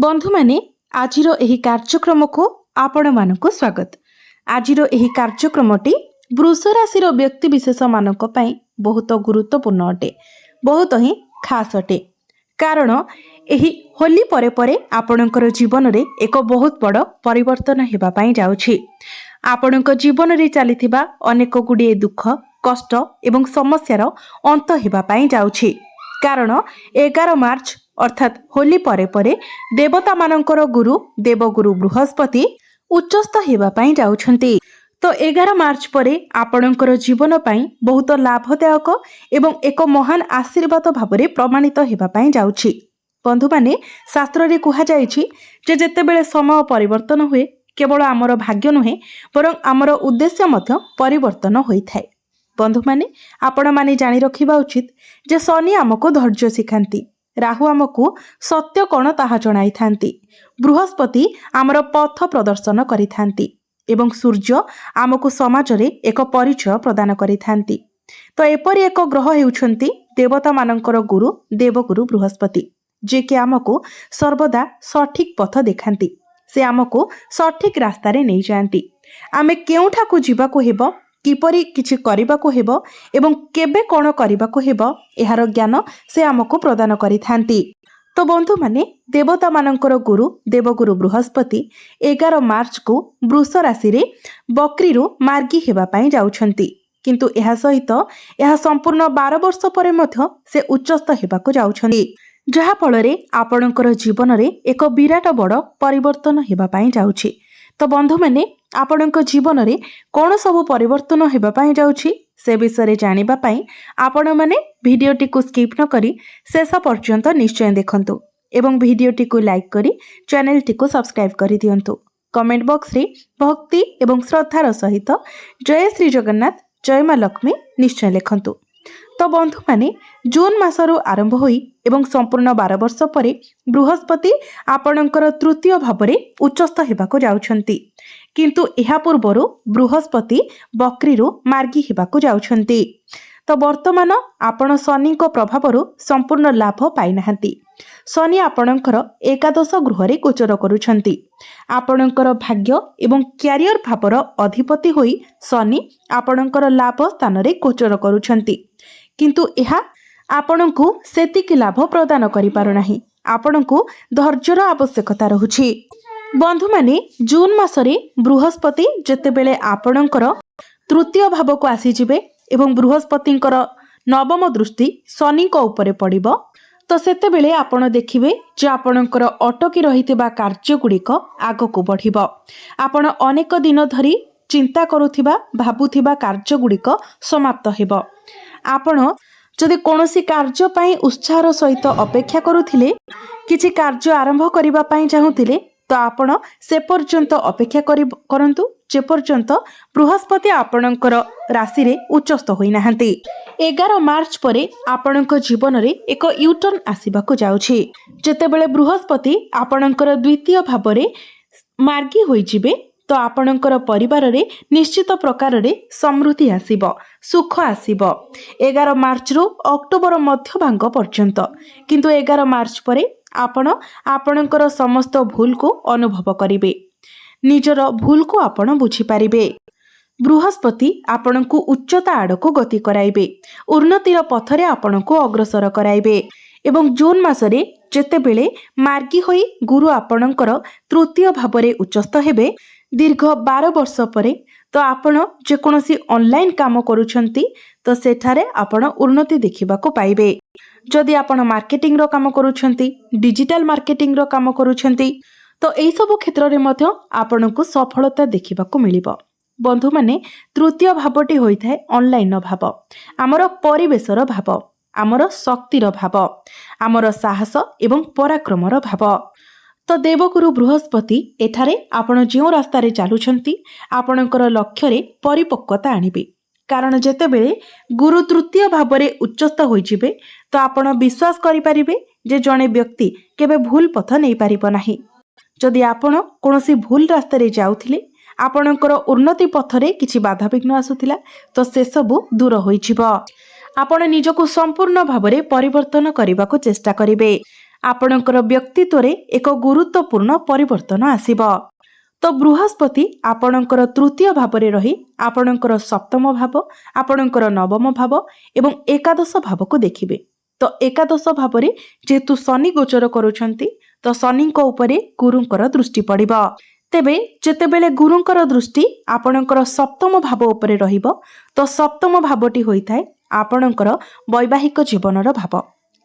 बंधु माने आजिर एही कार्यक्रम को आपण मानक स्वागत। आजिर एही कार्यक्रमटी वृष राशि व्यक्ति विशेष मानक पई बहुत गुरुत्वपूर्ण अटे, बहुत ही खास अटे। कारण एही होली परे परे आपणकर जीवन रे एक बहुत बड़ परिवर्तन हेबा पई जाउछि। आपणक जीवन रे चलीथिबा अनेक गुडिए दुख कष्ट एवं समस्यार अंत हेबा पई जाउछि। कारण 11 मार्च अर्थात होली परे परे देवता मानकर गुरु देवगुरु बृहस्पति उच्चस्थ हेबा पई जाउछंती। तो 11 मार्च परे आपणकर जीवन पई बहुत लाभदायक एवं एक महान आशीर्वाद भावरे प्रमाणित हेबा पई जाउछि। बंधु माने शास्त्र रे कुहा जाइछि जे जेतेबेले समय परिवर्तन हुए केवल आमर भाग्य नुहे बरं आमर उद्देश्य मध्य परिवर्तन होइथाय। बंधु माने आपण माने जानि रखिबा उचित जे शनि आमको धैर्य सिखांती, राहु आमको सत्य कौन ताहा जणाई थांती, बृहस्पति आमर पथ प्रदर्शन करि थांती एवं सूर्य आमको समाज रे एक परिचय प्रदान करि थांती। तो एपरि एक ग्रह हेउछंती देवता मानकर गुरु देवगुरु बृहस्पति, जे कि आमको सर्वदा सठिक पथ देखांती। से आमको सठिक रास्ता रे नै जांती। आमे केउठाकू जीवाकू हेबो, किपरि किछि करिबाकू हेबो एवं केबे कोन करिबाकू हेबो एहार ज्ञान से आमको प्रदान करि थांती। तो बंधु माने देवता मानकर गुरु देवगुरु बृहस्पति 11 मार्च को वृष राशि रे बकरी रु मार्गी हेबा पई जाउछंती। किंतु एहा सहित एहा संपूर्ण 12 वर्ष परे मध्य से उच्चस्थ हेबाकू जाउछंती, जहा फଳରେ आपणकर जीवन रे एक विराट बड़ परिवर्तन हेबा पई जाउछि। तो बंधु माने आपणक जीवन रे कोन सब परिवर्तन हेबा पई जाउछि से विषय जानिबा पई आपण माने भिडियोटी को स्किप न करी शेष पर्यंत निश्चय देखंतु एवं भिडियोटी को लाइक करी चैनलटी को सब्सक्राइब करि दियंतु। कमेंट बॉक्स रे भक्ति एवं श्रद्धार सहित जय श्री जगन्नाथ जय मां लक्ष्मी निश्चय लिखंतु। तो बंधु माने जून मासरु आरंभ होई एवं संपूर्ण 12 वर्ष परे बृहस्पति आपणकर तृतीय भावरे उच्चस्थ हेबाकू जाउछंती। किंतु एहा पूर्वरु बृहस्पति बकरी रु मार्गी हेबाकू जाउछंती। तो वर्तमान आपण शनि को प्रभावरु संपूर्ण लाभ पाई नाहंती। शनि आपणकर एकादश गृह रे गोचर करूछंती। आपणकर भाग्य एवं क्यारियर भावर अधिपति होई शनि आपणकर लाभ स्थान रे गोचर करूछंती। किंतु एहा आपणकू सेतिकी लाभ प्रदान करि पारु नाही। आपणकू धैर्यर आवश्यकता रहुछि। बंधु माने जून मासरे बृहस्पति जेतेबेले आपणकर तृतीय भाव को आसी जिवे एवं बृहस्पतिंकर नवम दृष्टि शनि को ऊपर पड़िबो, तो सेतेबेले आपण देखिबे जे आपणकर अटकी रहितबा कार्य गुड़िक आगको बढ़िबो। आपण अनेक दिन धरी चिंता करुथिबा भाबुथिबा कार्य गुड़िक समाप्त हेबो। आपण जदि कोनोसी कार्य पई उत्साहर सहित अपेक्षा करुथिले, किछि कार्य आरंभ करिबा पई चाहुथिले, तो आपण से पर्यंत अपेक्षा करंतु जे पर्यंत बृहस्पति आपणकर राशि रे उच्चस्थ होई नाहंती। 11 मार्च परे आपणक जीवन रे एक यूटर्न आसीबाकू जाउछि। जेतेबेले बृहस्पति आपणकर द्वितीय भाव रे मार्गी होई जिवे, तो आपणकर परिवार रे निश्चित प्रकार रे समृद्धि आसीबो, सुख आसीबो 11 मार्च रु अक्टोबर मध्य भांग पर्यंत। किंतु 11 मार्च परे आपण आपणकर समस्त भूल को अनुभव करिवे, निजर भूल को आपण बुझी पारिबे। बृहस्पति आपणकू उच्चता आड़को गति कराइबे, उन्नतिर पथरे आपणकू अग्रसर कराइबे। एवं जून मासरे जेतेबेले मार्गी होई गुरु आपणकर तृतीय भावरे उच्चस्थ हेबे दीर्घ 12 वर्ष परे, तो आपण जेकोनोसी ऑनलाइन काम करूछंती तो सेठारे आपण उन्नति देखिबाको पाइबे। जदि आपण मार्केटिंग रो काम करूछंती, डिजिटल मार्केटिंग रो काम करूछंती, तो एई सब क्षेत्र रे मध्य आपणकू सफलता देखिबाको मिलिबो। बंधु माने तृतीय भावटी होइथाय ऑनलाइन भाव, आमर परिवेशर भाव, आमर शक्तिर भाव, आमर साहस एवं पराक्रमर भाव। तो देवगुरु बृहस्पति एठारे आपण जियो रास्ता रे चालुछंती आपणकर लक्ष्य रे परिपक्वता आनिबे। कारण जेतेबेले गुरु तृतीय भावरे उच्चस्थ होई जिवे, तो आपण विश्वास करि परिबे जे जणे व्यक्ति केबे भूल पथ नै पारिबो नाही। जदि आपण कोनोसी भूल रास्ता रे जाउथिले, आपणकर उन्नति पथरे किछि बाधा विघ्न आसुथिला, तो से सब दूर होई जिवो। आपण निजको संपूर्ण भावरे परिवर्तन करिबाको चेष्टा करिवे। ଆପଣଙ୍କର ବ୍ୟକ୍ତିତ୍ୱରେ ଏକ ଗୁରୁତ୍ୱପୂର୍ଣ୍ଣ ପରିବର୍ତ୍ତନ ଆସିବ। ତ ବୃହସ୍ପତି ଆପଣଙ୍କର ତୃତୀୟ ଭାବରେ ରହି ଆପଣଙ୍କର ସପ୍ତମ ଭାବ, ଆପଣଙ୍କର ନବମ ଭାବ ଏବଂ ଏକାଦଶ ଭାବକୁ ଦେଖିବେ। ତ ଏକାଦଶ ଭାବରେ ଯେହେତୁ ଶନି ଗୋଚର କରୁଛନ୍ତି, ତ ଶନିଙ୍କ ଉପରେ ଗୁରୁଙ୍କର ଦୃଷ୍ଟି ପଡ଼ିବ। ତେବେ ଯେତେବେଳେ ଗୁରୁଙ୍କର ଦୃଷ୍ଟି ଆପଣଙ୍କର ସପ୍ତମ ଭାବ ଉପରେ ରହିବ, ତ ସପ୍ତମ ଭାବଟି ହୋଇଥାଏ ଆପଣଙ୍କର ବୈବାହିକ ଜୀବନର ଭାବ,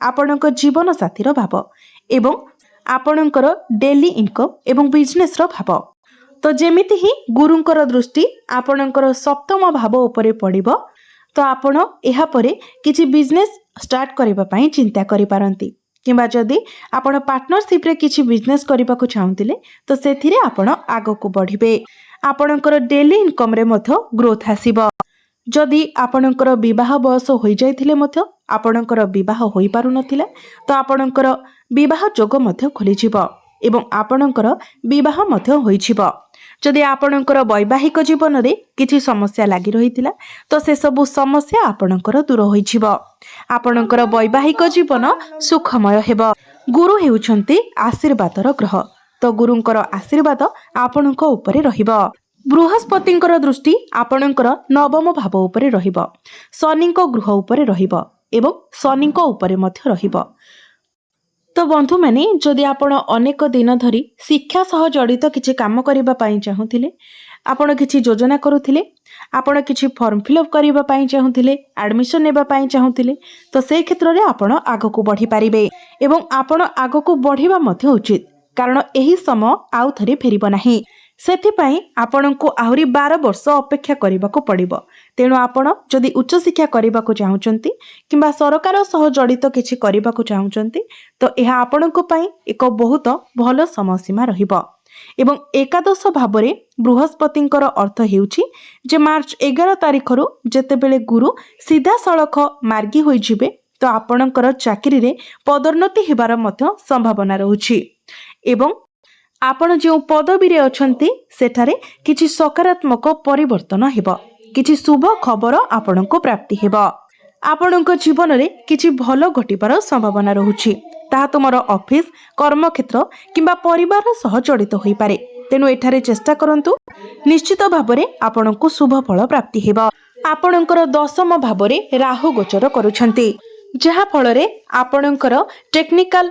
ଆପଣଙ୍କ ଜୀବନ ସାଥୀର ଭାବ ଏବଂ ଆପଣଙ୍କର ଡେଲି ଇନକମ୍ ଏବଂ ବିଜନେସର ଭାବ। ତ ଯେମିତି ହିଁ ଗୁରୁଙ୍କର ଦୃଷ୍ଟି ଆପଣଙ୍କର ସପ୍ତମ ଭାବ ଉପରେ ପଡ଼ିବ, ତ ଆପଣ ଏହାପରେ କିଛି ବିଜନେସ୍ ଷ୍ଟାର୍ଟ କରିବା ପାଇଁ ଚିନ୍ତା କରିପାରନ୍ତି, କିମ୍ବା ଯଦି ଆପଣ ପାର୍ଟନରସିପ୍ରେ କିଛି ବିଜନେସ୍ କରିବାକୁ ଚାହୁଁଥିଲେ ତ ସେଥିରେ ଆପଣ ଆଗକୁ ବଢ଼ିବେ। ଆପଣଙ୍କର ଡେଲି ଇନକମ୍ରେ ମଧ୍ୟ ଗ୍ରୋଥ୍ ଆସିବ। ଯଦି ଆପଣଙ୍କର ବିବାହ ବୟସ ହୋଇଯାଇଥିଲେ ମଧ୍ୟ ଆପଣଙ୍କର ବିବାହ ହୋଇପାରୁନଥିଲା, ତ ଆପଣଙ୍କର ବିବାହ ଯୋଗ ମଧ୍ୟ ଖୋଲିଯିବ ଏବଂ ଆପଣଙ୍କର ବିବାହ ମଧ୍ୟ ହୋଇଯିବ। ଯଦି ଆପଣଙ୍କର ବୈବାହିକ ଜୀବନରେ କିଛି ସମସ୍ୟା ଲାଗି ରହିଥିଲା, ତ ସେସବୁ ସମସ୍ୟା ଆପଣଙ୍କର ଦୂର ହୋଇଯିବ। ଆପଣଙ୍କର ବୈବାହିକ ଜୀବନ ସୁଖମୟ ହେବ। ଗୁରୁ ହେଉଛନ୍ତି ଆଶୀର୍ବାଦର ଗ୍ରହ, ତ ଗୁରୁଙ୍କର ଆଶୀର୍ବାଦ ଆପଣଙ୍କ ଉପରେ ରହିବ। ବୃହସ୍ପତିଙ୍କର ଦୃଷ୍ଟି ଆପଣଙ୍କର ନବମ ଭାବ ଉପରେ ରହିବ, ଶନିଙ୍କ ଗୃହ ଉପରେ ରହିବ ଏବଂ ଶନିଙ୍କ ଉପରେ ମଧ୍ୟ ରହିବ। ତ ବନ୍ଧୁମାନେ, ଯଦି ଆପଣ ଅନେକ ଦିନ ଧରି ଶିକ୍ଷା ସହ ଜଡ଼ିତ କିଛି କାମ କରିବା ପାଇଁ ଚାହୁଁଥିଲେ, ଆପଣ କିଛି ଯୋଜନା କରୁଥିଲେ, ଆପଣ କିଛି ଫର୍ମ ଫିଲ୍ଅପ୍ କରିବା ପାଇଁ ଚାହୁଁଥିଲେ, ଆଡ଼ମିସନ୍ ନେବା ପାଇଁ ଚାହୁଁଥିଲେ, ତ ସେହି କ୍ଷେତ୍ରରେ ଆପଣ ଆଗକୁ ବଢ଼ିପାରିବେ ଏବଂ ଆପଣ ଆଗକୁ ବଢ଼ିବା ମଧ୍ୟ ଉଚିତ, କାରଣ ଏହି ସମୟ ଆଉ ଥରେ ଫେରିବ ନାହିଁ। ସେଥିପାଇଁ ଆପଣଙ୍କୁ ଆହୁରି 12 ବର୍ଷ ଅପେକ୍ଷା କରିବାକୁ ପଡ଼ିବ। ତେଣୁ ଆପଣ ଯଦି ଉଚ୍ଚଶିକ୍ଷା କରିବାକୁ ଚାହୁଁଛନ୍ତି କିମ୍ବା ସରକାର ସହ ଜଡ଼ିତ କିଛି କରିବାକୁ ଚାହୁଁଛନ୍ତି, ତ ଏହା ଆପଣଙ୍କ ପାଇଁ ଏକ ବହୁତ ଭଲ ସମୟସୀମା ରହିବ। ଏବଂ ଏକାଦଶ ଭାବରେ ବୃହସ୍ପତିଙ୍କର ଅର୍ଥ ହେଉଛି ଯେ ମାର୍ଚ୍ଚ 11 ତାରିଖରୁ ଯେତେବେଳେ ଗୁରୁ ସିଧାସଳଖ ମାର୍ଗୀ ହୋଇଯିବେ, ତ ଆପଣଙ୍କର ଚାକିରିରେ ପଦୋନ୍ନତି ହେବାର ମଧ୍ୟ ସମ୍ଭାବନା ରହୁଛି ଏବଂ ଆପଣ ଯେଉଁ ପଦବୀରେ ଅଛନ୍ତି ସେଠାରେ କିଛି ସକାରାତ୍ମକ ପରିବର୍ତ୍ତନ ହେବ, କିଛି ଶୁଭ ଖବର ଆପଣଙ୍କୁ ପ୍ରାପ୍ତି ହେବ। ଆପଣଙ୍କ ଜୀବନରେ କିଛି ଭଲ ଘଟିବାର ସମ୍ଭାବନା ରହୁଛି, ତାହା ତୁମର ଅଫିସ, କର୍ମକ୍ଷେତ୍ର କିମ୍ବା ପରିବାର ସହ ଜଡ଼ିତ ହୋଇପାରେ। ତେଣୁ ଏଠାରେ ଚେଷ୍ଟା କରନ୍ତୁ, ନିଶ୍ଚିତ ଭାବରେ ଆପଣଙ୍କୁ ଶୁଭ ଫଳ ପ୍ରାପ୍ତି ହେବ। ଆପଣଙ୍କର ଦଶମ ଭାବରେ ରାହୁ ଗୋଚର କରୁଛନ୍ତି, ଯାହା ଫଳରେ ଆପଣଙ୍କର ଟେକ୍ନିକାଲ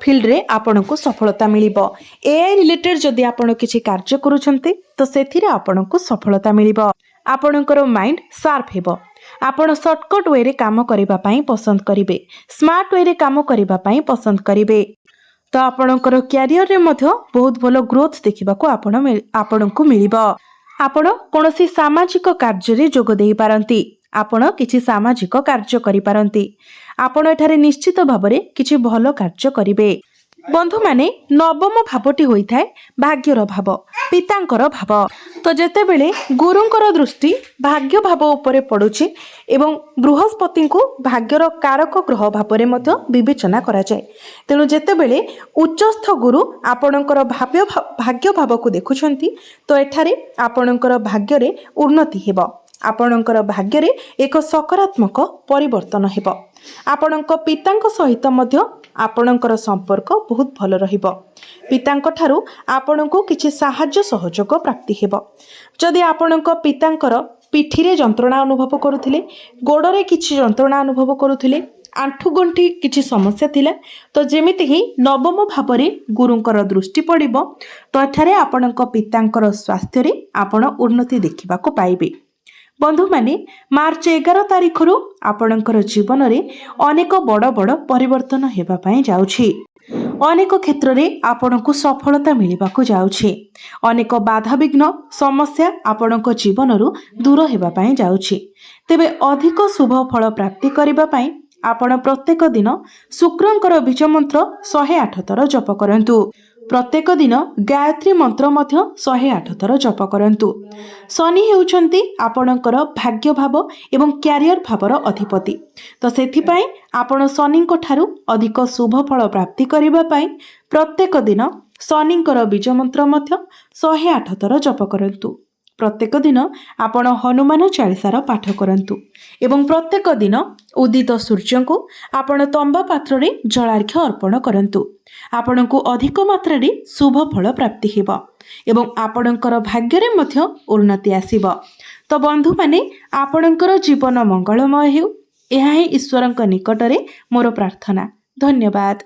ଫିଲ୍ଡରେ ଆପଣଙ୍କୁ ସଫଳତା ମିଳିବ। AI ରିଲେଟେଡ୍ ଯଦି ଆପଣ କିଛି କାର୍ଯ୍ୟ କରୁଛନ୍ତି, ତ ସେଥିରେ ଆପଣଙ୍କୁ ସଫଳତା ମିଳିବ। ଆପଣଙ୍କର ମାଇଣ୍ଡ ସାର୍ପ ହେବ। ଆପଣ ସର୍ଟକଟ୍ ୱେରେ କାମ କରିବା ପାଇଁ ପସନ୍ଦ କରିବେ, ସ୍ମାର୍ଟ ୱେରେ କାମ କରିବା ପାଇଁ ପସନ୍ଦ କରିବେ। ତ ଆପଣଙ୍କର କ୍ୟାରିୟରରେ ମଧ୍ୟ ବହୁତ ଭଲ ଗ୍ରୋଥ୍ ଦେଖିବାକୁ ଆପଣଙ୍କୁ ମିଳିବ। ଆପଣ କୌଣସି ସାମାଜିକ କାର୍ଯ୍ୟରେ ଯୋଗ ଦେଇପାରନ୍ତି, ଆପଣ କିଛି ସାମାଜିକ କାର୍ଯ୍ୟ କରିପାରନ୍ତି। ଆପଣ ଏଠାରେ ନିଶ୍ଚିତ ଭାବରେ କିଛି ଭଲ କାର୍ଯ୍ୟ କରିବେ। ବନ୍ଧୁମାନେ, ନବମ ଭାବଟି ହୋଇଥାଏ ଭାଗ୍ୟର ଭାବ, ପିତାଙ୍କର ଭାବ। ତ ଯେତେବେଳେ ଗୁରୁଙ୍କର ଦୃଷ୍ଟି ଭାଗ୍ୟ ଭାବ ଉପରେ ପଡ଼ୁଛି ଏବଂ ବୃହସ୍ପତିଙ୍କୁ ଭାଗ୍ୟର କାରକ ଗ୍ରହ ଭାବରେ ମଧ୍ୟ ବିବେଚନା କରାଯାଏ, ତେଣୁ ଯେତେବେଳେ ଉଚ୍ଚସ୍ଥ ଗୁରୁ ଆପଣଙ୍କର ଭାଗ୍ୟ ଭାବକୁ ଦେଖୁଛନ୍ତି, ତ ଏଠାରେ ଆପଣଙ୍କର ଭାଗ୍ୟରେ ଉନ୍ନତି ହେବ, ଆପଣଙ୍କର ଭାଗ୍ୟରେ ଏକ ସକାରାତ୍ମକ ପରିବର୍ତ୍ତନ ହେବ। ଆପଣଙ୍କ ପିତାଙ୍କ ସହିତ ମଧ୍ୟ ଆପଣଙ୍କର ସମ୍ପର୍କ ବହୁତ ଭଲ ରହିବ। ପିତାଙ୍କ ଠାରୁ ଆପଣଙ୍କୁ କିଛି ସାହାଯ୍ୟ ସହଯୋଗ ପ୍ରାପ୍ତି ହେବ। ଯଦି ଆପଣଙ୍କ ପିତାଙ୍କର ପିଠିରେ ଯନ୍ତ୍ରଣା ଅନୁଭବ କରୁଥିଲେ, ଗୋଡ଼ରେ କିଛି ଯନ୍ତ୍ରଣା ଅନୁଭବ କରୁଥିଲେ, ଆଣ୍ଠୁଗଣ୍ଠି କିଛି ସମସ୍ୟା ଥିଲା, ତ ଯେମିତି ହିଁ ନବମ ଭାବରେ ଗୁରୁଙ୍କର ଦୃଷ୍ଟି ପଡ଼ିବ, ତ ଏଠାରେ ଆପଣଙ୍କ ପିତାଙ୍କର ସ୍ୱାସ୍ଥ୍ୟରେ ଆପଣ ଉନ୍ନତି ଦେଖିବାକୁ ପାଇବେ। ବନ୍ଧୁମାନେ, ମାର୍ଚ୍ଚ 11 ତାରିଖରୁ ଆପଣଙ୍କର ଜୀବନରେ ଅନେକ ବଡ଼ ବଡ଼ ପରିବର୍ତ୍ତନ ହେବା ପାଇଁ ଯାଉଛି। ଅନେକ କ୍ଷେତ୍ରରେ ଆପଣଙ୍କୁ ସଫଳତା ମିଳିବାକୁ ଯାଉଛି। ଅନେକ ବାଧାବିଘ୍ନ ସମସ୍ୟା ଆପଣଙ୍କ ଜୀବନରୁ ଦୂର ହେବା ପାଇଁ ଯାଉଛି। ତେବେ ଅଧିକ ଶୁଭ ଫଳ ପ୍ରାପ୍ତି କରିବା ପାଇଁ ଆପଣ ପ୍ରତ୍ୟେକ ଦିନ ଶୁକ୍ରଙ୍କର ବୀଜ ମନ୍ତ୍ର 108 ଥର ଜପ କରନ୍ତୁ। ପ୍ରତ୍ୟେକ ଦିନ ଗାୟତ୍ରୀ ମନ୍ତ୍ର ମଧ୍ୟ 108 ଥର ଜପ କରନ୍ତୁ। ଶନି ହେଉଛନ୍ତି ଆପଣଙ୍କର ଭାଗ୍ୟ ଭାବ ଏବଂ କ୍ୟାରିୟର ଭାବର ଅଧିପତି। ତ ସେଥିପାଇଁ ଆପଣ ଶନିଙ୍କ ଠାରୁ ଅଧିକ ଶୁଭ ଫଳ ପ୍ରାପ୍ତି କରିବା ପାଇଁ ପ୍ରତ୍ୟେକ ଦିନ ଶନିଙ୍କର ବୀଜ ମନ୍ତ୍ର ମଧ୍ୟ 108 ଥର ଜପ କରନ୍ତୁ। प्रत्येक दिन आपण हनुमान चालीसार पाठ करंतु एवं प्रत्येक दिन उदित सूर्य को आपण तंबा पात्र रे जलार्घ्य अर्पण करंतु आपण को अधिक मात्रा रे शुभ फल प्राप्ति हेबो एवं आपणकर भाग्य रे मध्य उन्नति आसीबो। तो बंधु माने आपणकर जीवन मंगलमय हेउ, एहा ही ईश्वरंक निकटरे मोर प्रार्थना। धन्यवाद।